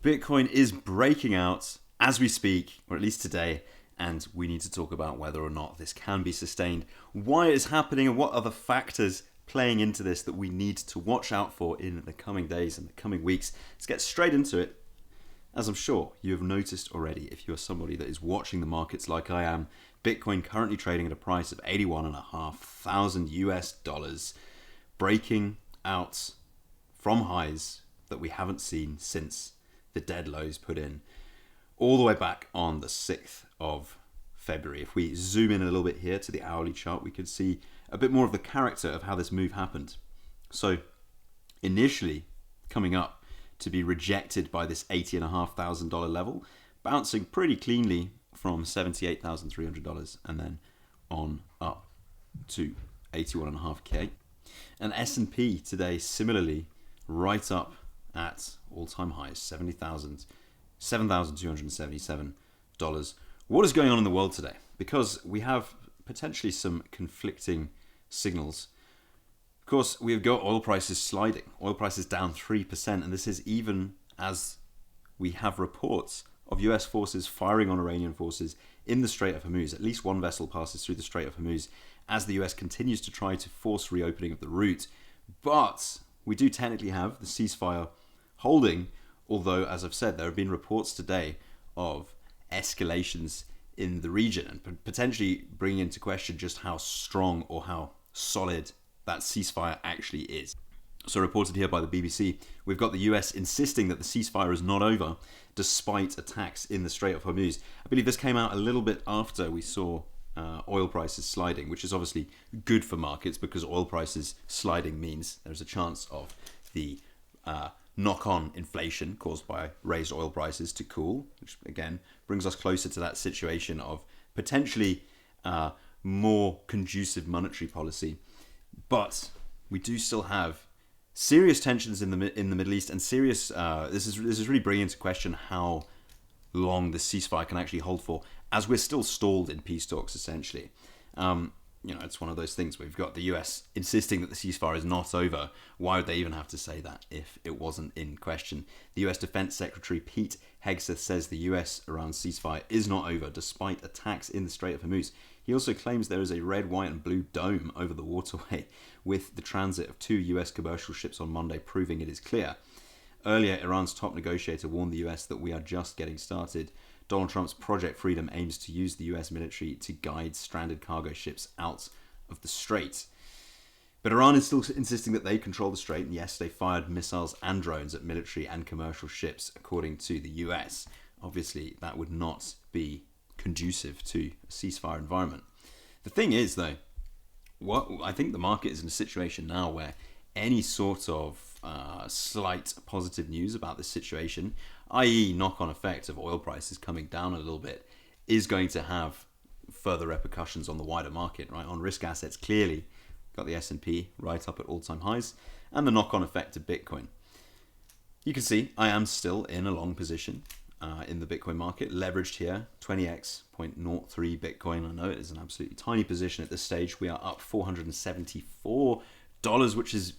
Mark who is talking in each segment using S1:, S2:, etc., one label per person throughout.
S1: Bitcoin is breaking out as we speak, or at least today, and we need to talk about whether or not this can be sustained, why it is happening, and what other factors playing into this that we need to watch out for in the coming days and the coming weeks. Let's get straight into it. As I'm sure you have noticed already, if you're somebody that is watching the markets like I am, Bitcoin currently trading at a price of $81,500 US, breaking out from highs that we haven't seen since the dead lows put in all the way back on the 6th of February. If we zoom in a little bit here to the hourly chart, we could see a bit more of the character of how this move happened. So initially coming up to be rejected by this $80,500 level, bouncing pretty cleanly from $78,300 and then on up to $81,500. And S&P today similarly right up at all-time highs, $7,277. What is going on in the world today? Because we have potentially some conflicting signals. Of course, we've got oil prices sliding. Oil prices down 3%, and this is even as we have reports of US forces firing on Iranian forces in the Strait of Hormuz. At least one vessel passes through the Strait of Hormuz as the US continues to try to force reopening of the route. But we do technically have the ceasefire holding, although, as I've said, there have been reports today of escalations in the region and potentially bringing into question just how strong or how solid that ceasefire actually is. So reported here by the BBC, we've got the US insisting that the ceasefire is not over despite attacks in the Strait of Hormuz. I believe this came out a little bit after we saw oil prices sliding, which is obviously good for markets because oil prices sliding means there's a chance of the knock-on inflation caused by raised oil prices to cool, which again brings us closer to that situation of potentially more conducive monetary policy. But we do still have serious tensions in the Middle East, and serious. This is really bringing into question how long the ceasefire can actually hold for, as we're still stalled in peace talks. Essentially, it's one of those things. We've got the US insisting that the ceasefire is not over. Why would they even have to say that if it wasn't in question? The US Defense Secretary Pete Hegseth says the US-Iran ceasefire is not over despite attacks in the Strait of Hormuz. He also claims there is a red, white and blue dome over the waterway with the transit of 2 US commercial ships on Monday proving it is clear. Earlier, Iran's top negotiator warned the US that we are just getting started. Donald Trump's Project Freedom aims to use the US military to guide stranded cargo ships out of the strait. But Iran is still insisting that they control the strait, and yes, they fired missiles and drones at military and commercial ships, according to the US. Obviously, that would not be conducive to a ceasefire environment. The thing is, though, I think the market is in a situation now where any sort of slight positive news about this situation, i.e. knock-on effect of oil prices coming down a little bit, is going to have further repercussions on the wider market, right? On risk assets, clearly, got the S&P right up at all-time highs, and the knock-on effect of Bitcoin. You can see I am still in a long position in the Bitcoin market, leveraged here, 20x 0.03 Bitcoin. I know it is an absolutely tiny position at this stage. We are up $474, which is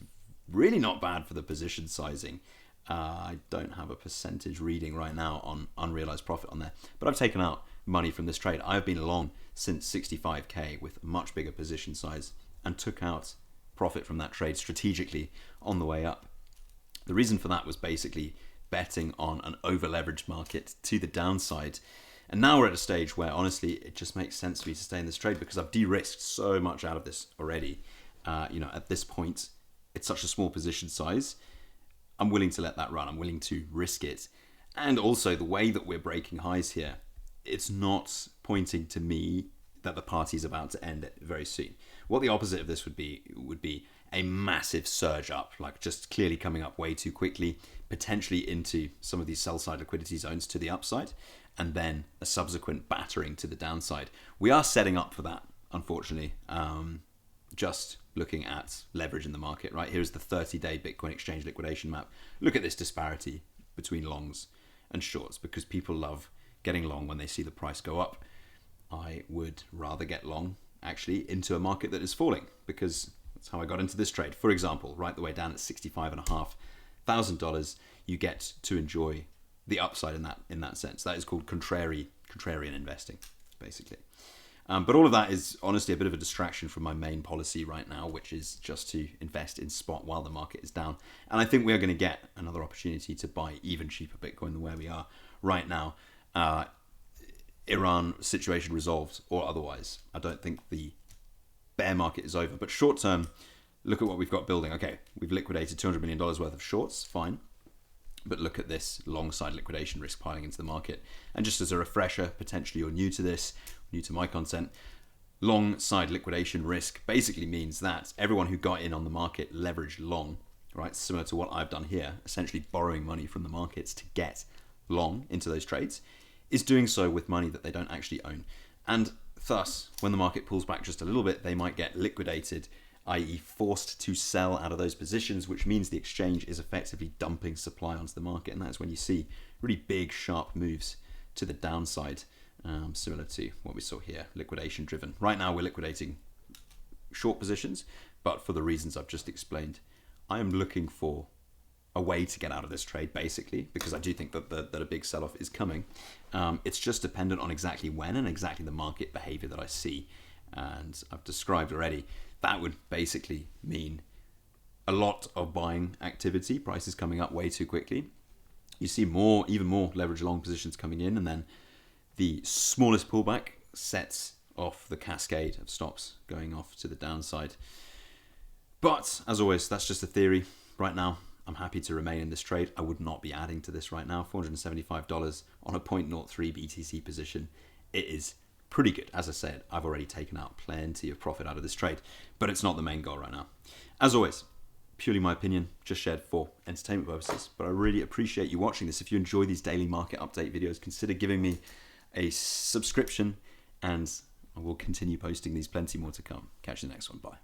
S1: really not bad for the position sizing. I don't have a percentage reading right now on unrealized profit on there, but I've taken out money from this trade. I've been long since 65k with a much bigger position size and took out profit from that trade strategically on the way up. The reason for that was basically betting on an over-leveraged market to the downside. And now we're at a stage where honestly it just makes sense for me to stay in this trade because I've de-risked so much out of this already. At this point, it's such a small position size. I'm willing to let that run. I'm willing to risk it. And also the way that we're breaking highs here, it's not pointing to me that the party is about to end very soon. What the opposite of this would be a massive surge up, like just clearly coming up way too quickly, potentially into some of these sell-side liquidity zones to the upside, and then a subsequent battering to the downside. We are setting up for that, unfortunately. Just looking at leverage in the market, right? Here's the 30-day Bitcoin exchange liquidation map. Look at this disparity between longs and shorts because people love getting long when they see the price go up. I would rather get long actually into a market that is falling because that's how I got into this trade. For example, right the way down at $65,500, you get to enjoy the upside in that sense. That is called contrarian investing, basically. But all of that is honestly a bit of a distraction from my main policy right now, which is just to invest in spot while the market is down. And I think we are going to get another opportunity to buy even cheaper Bitcoin than where we are right now. Iran situation resolved or otherwise. I don't think the bear market is over. But short term, look at what we've got building. Okay, we've liquidated $200 million worth of shorts, fine. But look at this long side liquidation risk piling into the market. And just as a refresher, potentially you're new to this, new to my content, long side liquidation risk basically means that everyone who got in on the market leveraged long, right? Similar to what I've done here, essentially borrowing money from the markets to get long into those trades, is doing so with money that they don't actually own. And thus, when the market pulls back just a little bit, they might get liquidated, i.e. forced to sell out of those positions, which means the exchange is effectively dumping supply onto the market. And that's when you see really big, sharp moves to the downside, similar to what we saw here, liquidation driven. Right now, we're liquidating short positions, but for the reasons I've just explained, I am looking for a way to get out of this trade, basically, because I do think that a big sell-off is coming. It's just dependent on exactly when and exactly the market behavior that I see. And I've described already, that would basically mean a lot of buying activity, prices coming up way too quickly. You see even more leverage long positions coming in, and then the smallest pullback sets off the cascade of stops going off to the downside. But as always, that's just a theory. Right now, I'm happy to remain in this trade. I would not be adding to this right now. $475 on a 0.03 BTC position. It is pretty good. As I said, I've already taken out plenty of profit out of this trade, but it's not the main goal right now. As always, purely my opinion, just shared for entertainment purposes, but I really appreciate you watching this. If you enjoy these daily market update videos, consider giving me a subscription, and I will continue posting these, plenty more to come. Catch you in the next one. Bye.